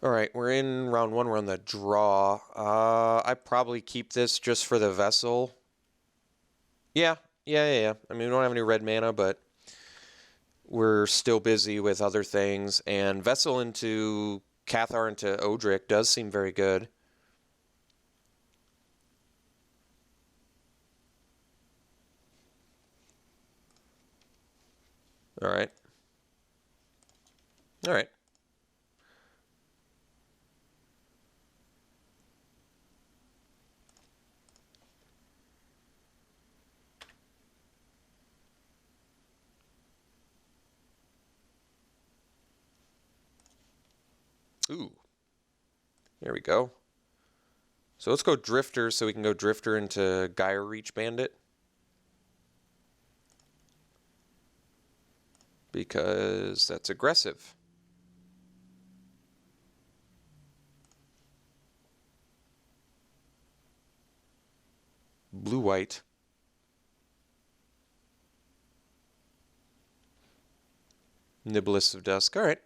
All right, we're in round one. We're on the draw. I probably keep this just for the vessel. Yeah. I mean, we don't have any red mana, but we're still busy with other things. And vessel into Cathar into Odric does seem very good. All right. All right. Ooh. There we go. So let's go Drifter so we can go Drifter into Gyre Reach Bandit. Because that's aggressive. Blue-white. Niblis of Dusk. All right.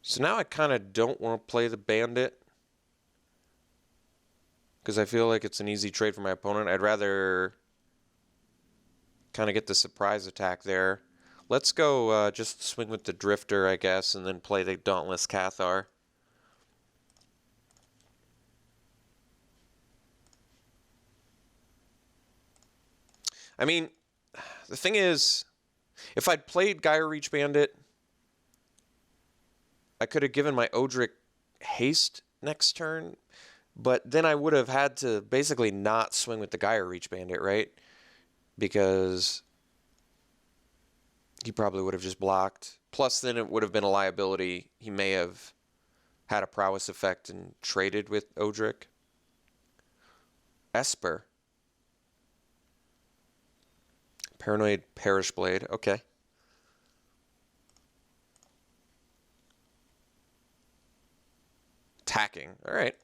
So now I kind of don't want to play the Bandit because I feel like it's an easy trade for my opponent. I'd rather kind of get the surprise attack there. Let's go just swing with the Drifter, I guess, and then play the Dauntless Cathar. I mean, the thing is, if I'd played Gyre Reach Bandit, I could have given my Odric haste next turn, but then I would have had to basically not swing with the Gyre Reach Bandit, right? Because he probably would have just blocked. Plus, then it would have been a liability. He may have had a prowess effect and traded with Odric. Esper. Paranoid Perish Blade. Okay. Attacking. All right.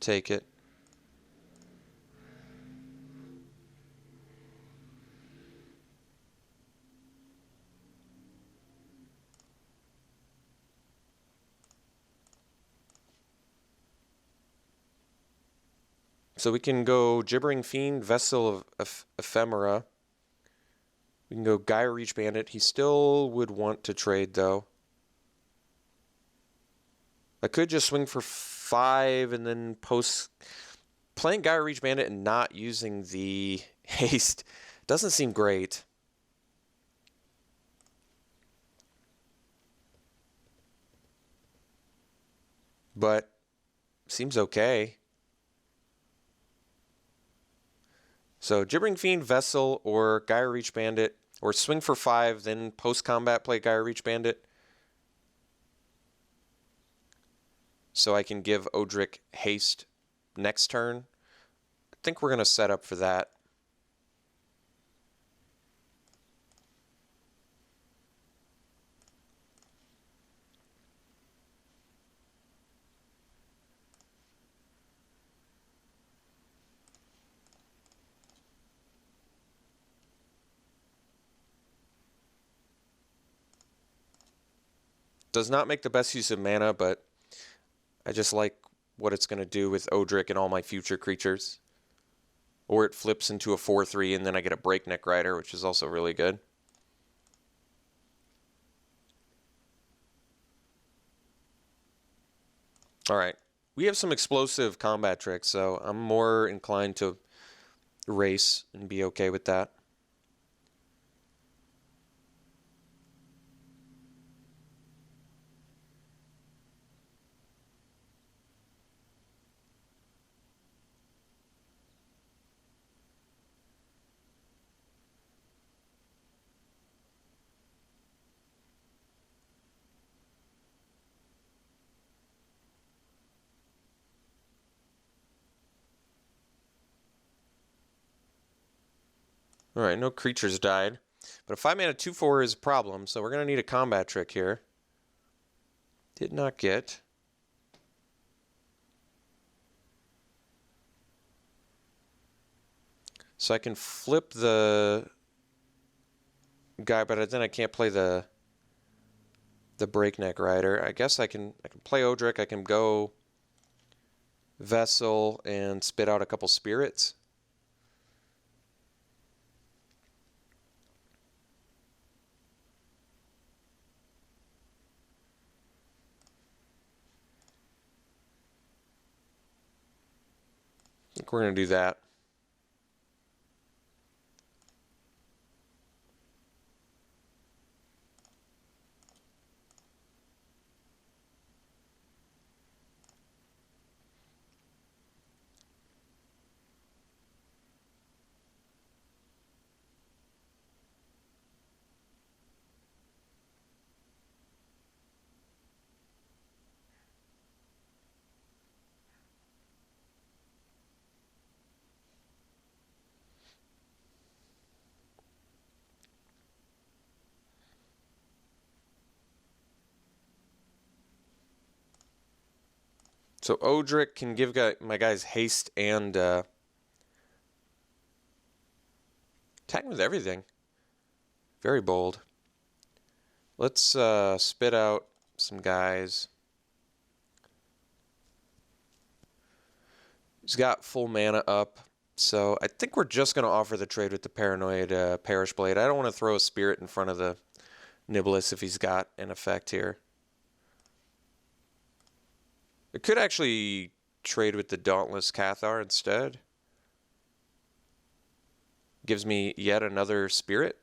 Take it. So we can go Gibbering Fiend, Vessel of Ephemera. We can go Gyre Reach Bandit. He still would want to trade, though. I could just swing for 5 and then post. Playing Gyre Reach Bandit and not using the haste doesn't seem great. But seems okay. So Gibbering Fiend, Vessel, or Gyre Reach Bandit, or swing for 5, then post-combat play Gyre Reach Bandit. So I can give Odric haste next turn. I think we're going to set up for that. Does not make the best use of mana, but I just like what it's going to do with Odric and all my future creatures. Or it flips into a 4/3 and then I get a Breakneck Rider, which is also really good. All right. We have some explosive combat tricks, so I'm more inclined to race and be okay with that. All right, no creatures died. But a 5-mana 2/4 is a problem, so we're going to need a combat trick here. Did not get. So I can flip the guy, but then I can't play the Breakneck Rider. I guess I can play Odric. I can go Vessel and spit out a couple spirits. I think we're going to do that. So Odric can give my guys haste and attack with everything. Very bold. Let's spit out some guys. He's got full mana up, so I think we're just going to offer the trade with the Paranoid Perish Blade. I don't want to throw a Spirit in front of the Niblis if he's got an effect here. I could actually trade with the Dauntless Cathar instead. Gives me yet another Spirit.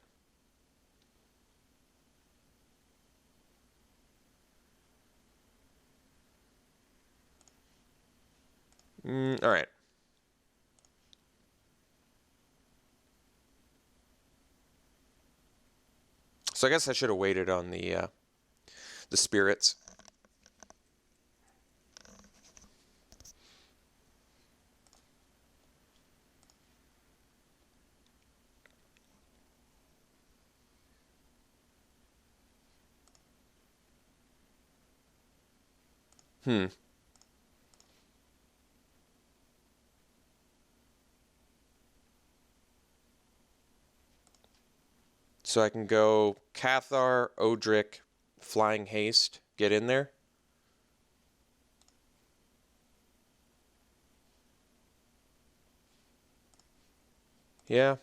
All right. So I guess I should have waited on the spirits. So I can go Cathar, Odric, Flying Haste, get in there. Yeah.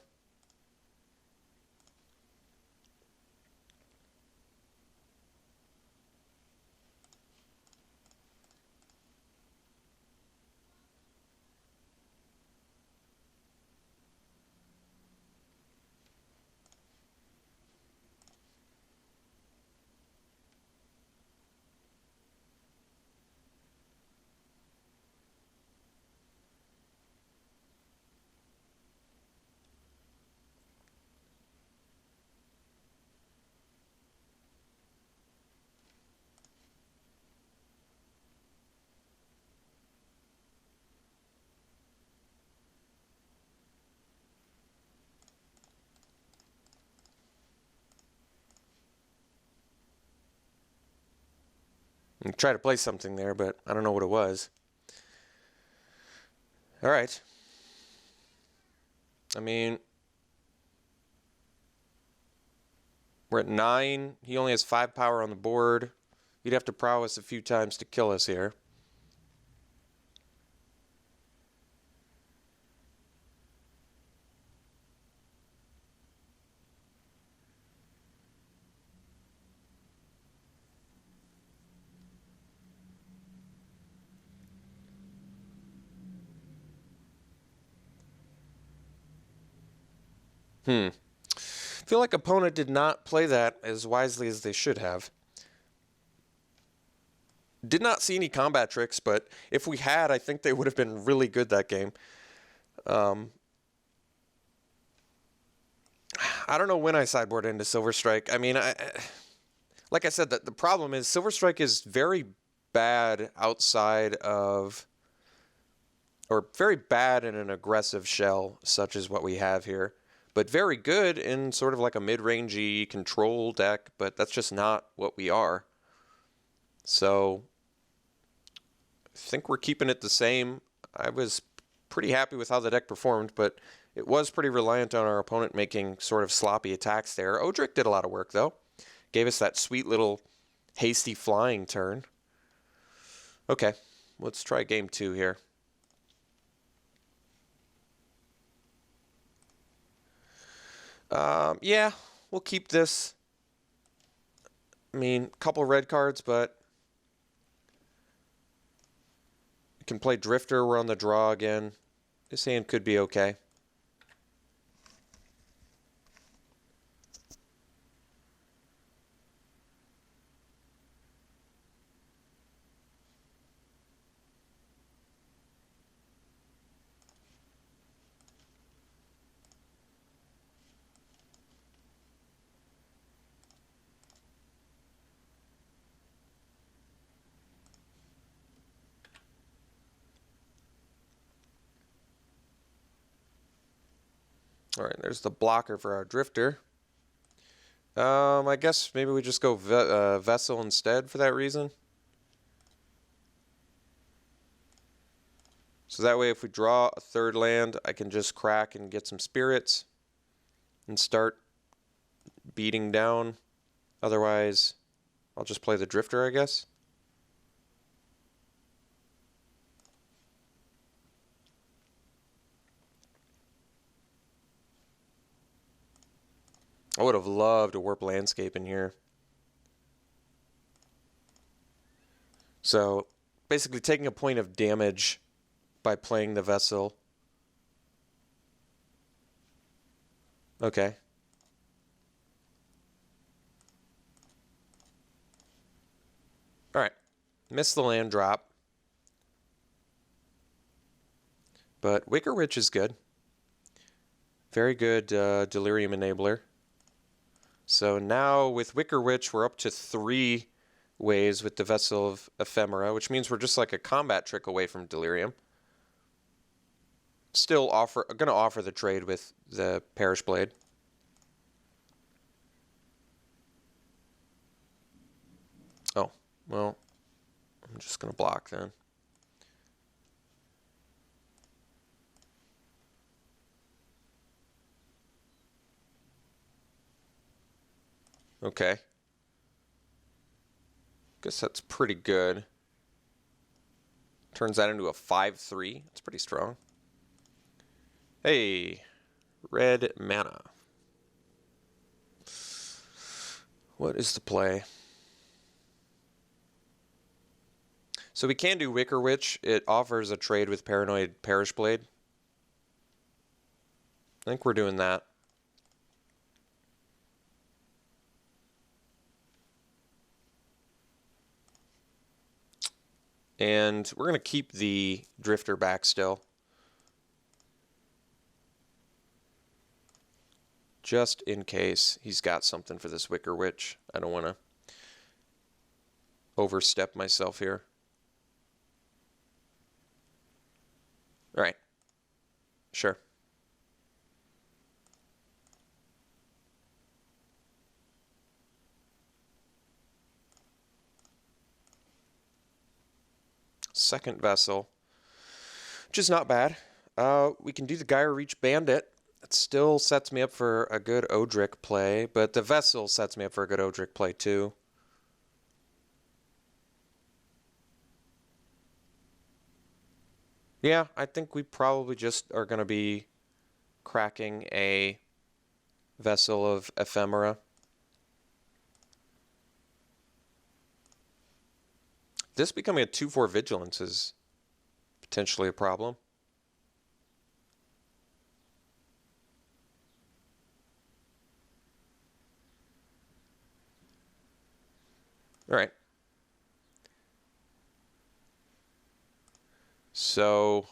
And try to play something there, but I don't know what it was. All right. I mean, we're at 9. He only has 5 power on the board. You'd have to prowess a few times to kill us here. I feel like opponent did not play that as wisely as they should have. Did not see any combat tricks, but if we had, I think they would have been really good that game. I don't know when I sideboard into Silver Strike. I mean, like I said, the problem is Silver Strike is very bad outside of, or very bad in an aggressive shell, such as what we have here. But very good in sort of like a mid-rangey control deck, but that's just not what we are. So I think we're keeping it the same. I was pretty happy with how the deck performed, but It was pretty reliant on our opponent making sort of sloppy attacks there. Odric did a lot of work, though. Gave us that sweet little hasty flying turn. Okay, let's try game 2 here. Yeah, we'll keep this. I mean, a couple red cards, but we can play Drifter. We're on the draw again. This hand could be okay. All right, there's the blocker for our Drifter. I guess maybe we just go Vessel instead for that reason. So that way if we draw a third land, I can just crack and get some spirits and start beating down. Otherwise, I'll just play the Drifter, I guess. I would have loved a Warp Landscape in here. So basically taking a point of damage by playing the Vessel. Okay. Alright. Missed the land drop. But Wicker Witch is good. Very good Delirium Enabler. So now with Wicker Witch, we're up to 3 ways with the Vessel of Ephemera, which means we're just like a combat trick away from Delirium. Still going to offer the trade with the Perish Blade. Oh, well, I'm just going to block then. Okay. Guess that's pretty good. Turns that into a 5/3. That's pretty strong. Hey, red mana. What is the play? So we can do Wicker Witch. It offers a trade with Paranoid Perish Blade. I think we're doing that. And we're going to keep the Drifter back still. Just in case he's got something for this Wicker Witch. I don't want to overstep myself here. All right. Sure. Second Vessel, which is not bad. We can do the Gyre Reach Bandit. It still sets me up for a good Odric play, but the Vessel sets me up for a good Odric play too. Yeah, I think we probably just are going to be cracking a Vessel of Ephemera. This becoming a 2/4 Vigilance is potentially a problem. All right. So,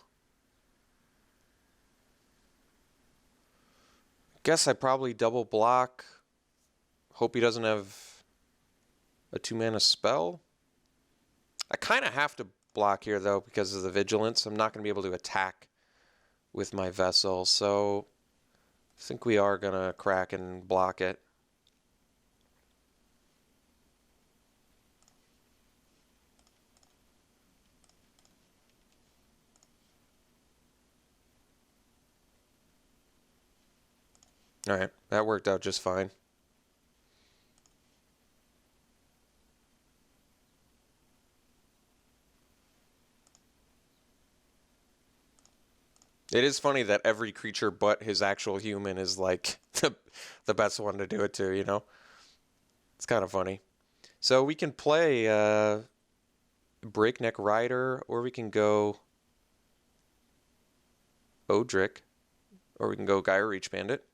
guess I probably double block. Hope he doesn't have a 2-mana spell. I kind of have to block here, though, because of the Vigilance. I'm not going to be able to attack with my Vessel, so I think we are going to crack and block it. Alright, that worked out just fine. It is funny that every creature but his actual human is like the best one to do it to, you know? It's kind of funny. So we can play Breakneck Rider, or we can go Odric, or we can go Gyre Reach Bandit.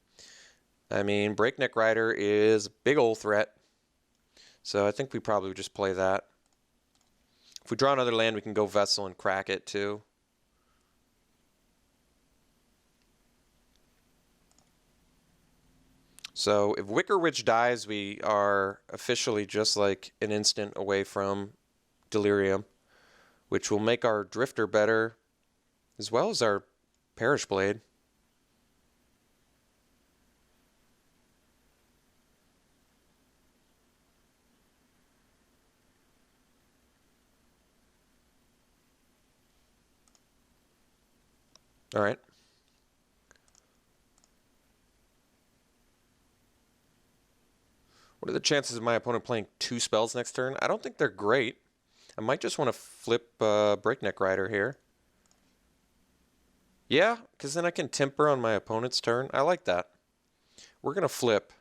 I mean, Breakneck Rider is a big old threat, so I think we probably would just play that. If we draw another land, we can go Vessel and crack it too. So if Wicker Witch dies, we are officially just like an instant away from Delirium, which will make our Drifter better, as well as our Perish Blade. All right. What are the chances of my opponent playing 2 spells next turn? I don't think they're great. I might just want to flip Breakneck Rider here. Yeah, because then I can temper on my opponent's turn. I like that. We're going to flip.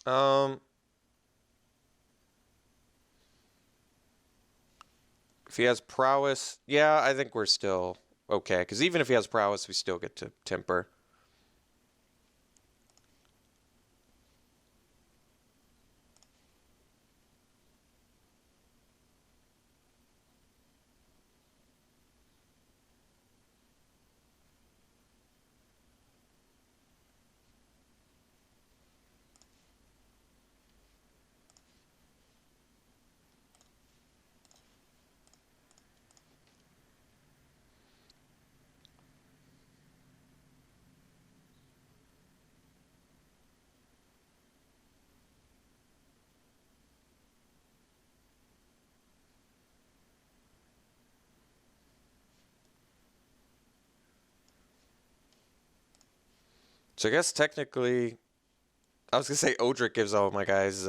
Um, if he has prowess, yeah, I think we're still okay. Because even if he has prowess, we still get to temper. So I guess technically, I was gonna say Odric gives all my guys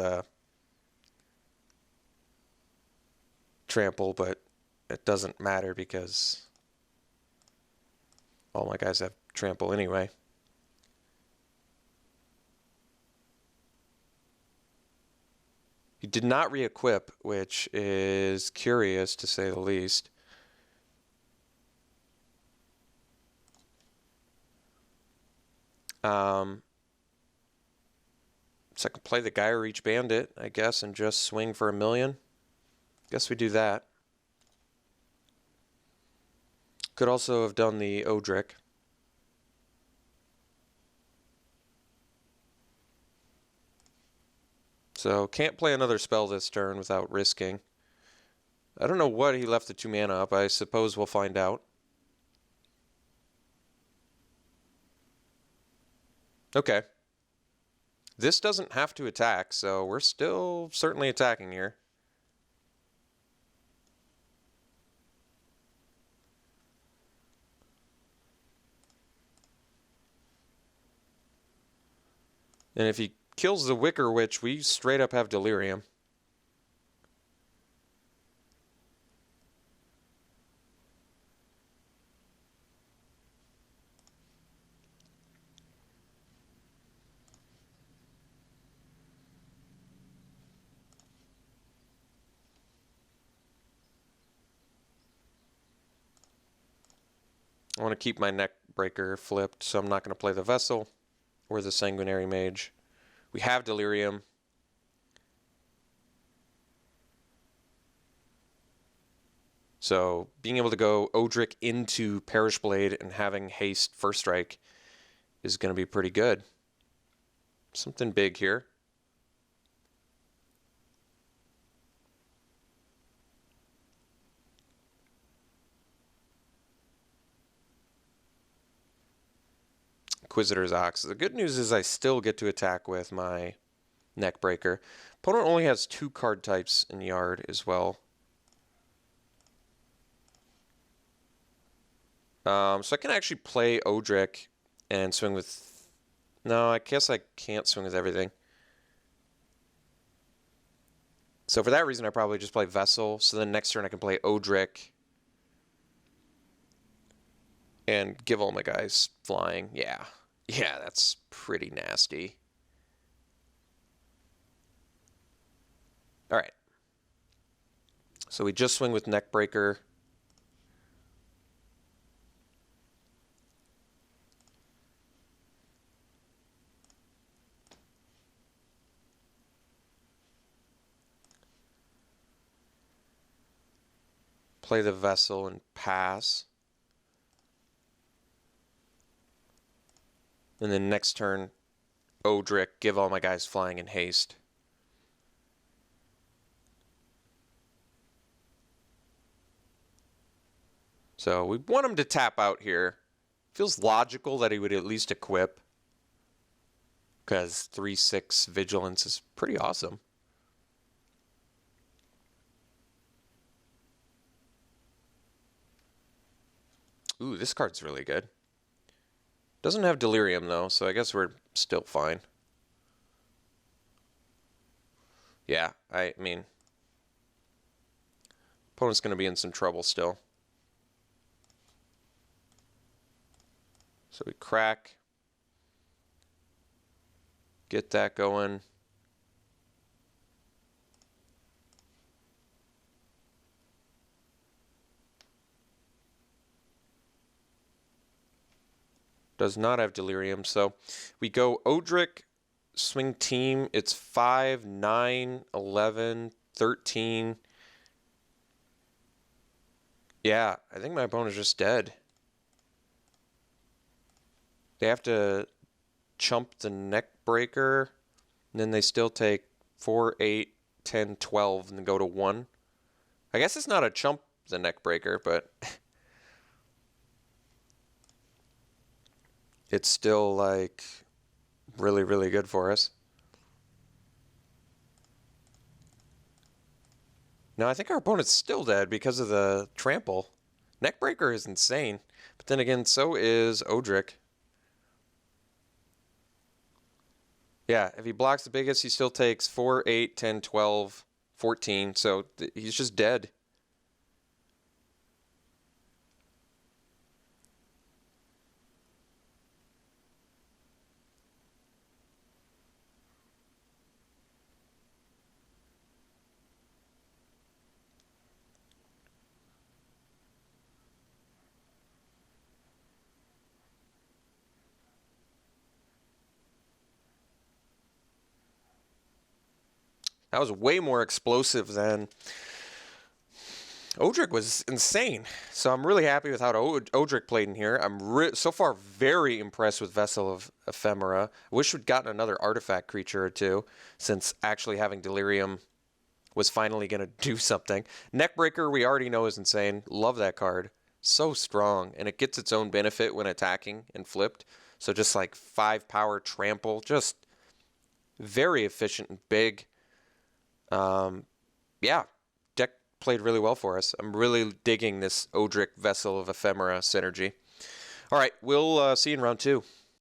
trample, but it doesn't matter because all my guys have trample anyway. He did not re-equip, which is curious to say the least. So I can play the Gyre Reach Bandit, I guess, and just swing for 1,000,000. Guess we do that. Could also have done the Odric. So can't play another spell this turn without risking. I don't know what he left the 2 mana up. I suppose we'll find out. Okay. This doesn't have to attack, so we're still certainly attacking here. And if he kills the Wicker Witch, we straight up have Delirium. I want to keep my neck breaker flipped, so I'm not going to play the Vessel or the Sanguinary Mage. We have Delirium. So being able to go Odric into Perish Blade and having haste first strike is going to be pretty good. Something big here. Inquisitor's Ox. The good news is I still get to attack with my Neckbreaker. Opponent only has 2 card types in Yard as well. So I can actually play Odric and swing with... No, I guess I can't swing with everything. So for that reason, I probably just play Vessel. So then next turn I can play Odric and give all my guys flying. Yeah. Yeah, that's pretty nasty. All right. So we just swing with Neckbreaker. Play the Vessel and pass. And then next turn, Odric, give all my guys flying in haste. So we want him to tap out here. Feels logical that he would at least equip, because 3/6 Vigilance is pretty awesome. Ooh, this card's really good. Doesn't have Delirium, though, so I guess we're still fine. Yeah, I mean, opponent's going to be in some trouble still. So we crack. Get that going. Does not have Delirium, so we go Odric, swing team. It's 5, 9, 11, 13. Yeah, I think my opponent's just dead. They have to chump the Neckbreaker, and then they still take 4, 8, 10, 12, and then go to 1. I guess it's not a chump, the Neckbreaker, but it's still, like, really, really good for us. No, I think our opponent's still dead because of the trample. Neckbreaker is insane. But then again, so is Odric. Yeah, if he blocks the biggest, he still takes 4, 8, 10, 12, 14. So he's just dead. That was way more explosive than... Odric was insane. So I'm really happy with how Odric played in here. I'm so far very impressed with Vessel of Ephemera. I wish we'd gotten another artifact creature or two, since actually having Delirium was finally going to do something. Neckbreaker, we already know is insane. Love that card. So strong. And it gets its own benefit when attacking and flipped. So just like 5 power trample. Just very efficient and big. Yeah, deck played really well for us. I'm really digging this Odric Vessel of Ephemera synergy. All right, we'll see you in round 2.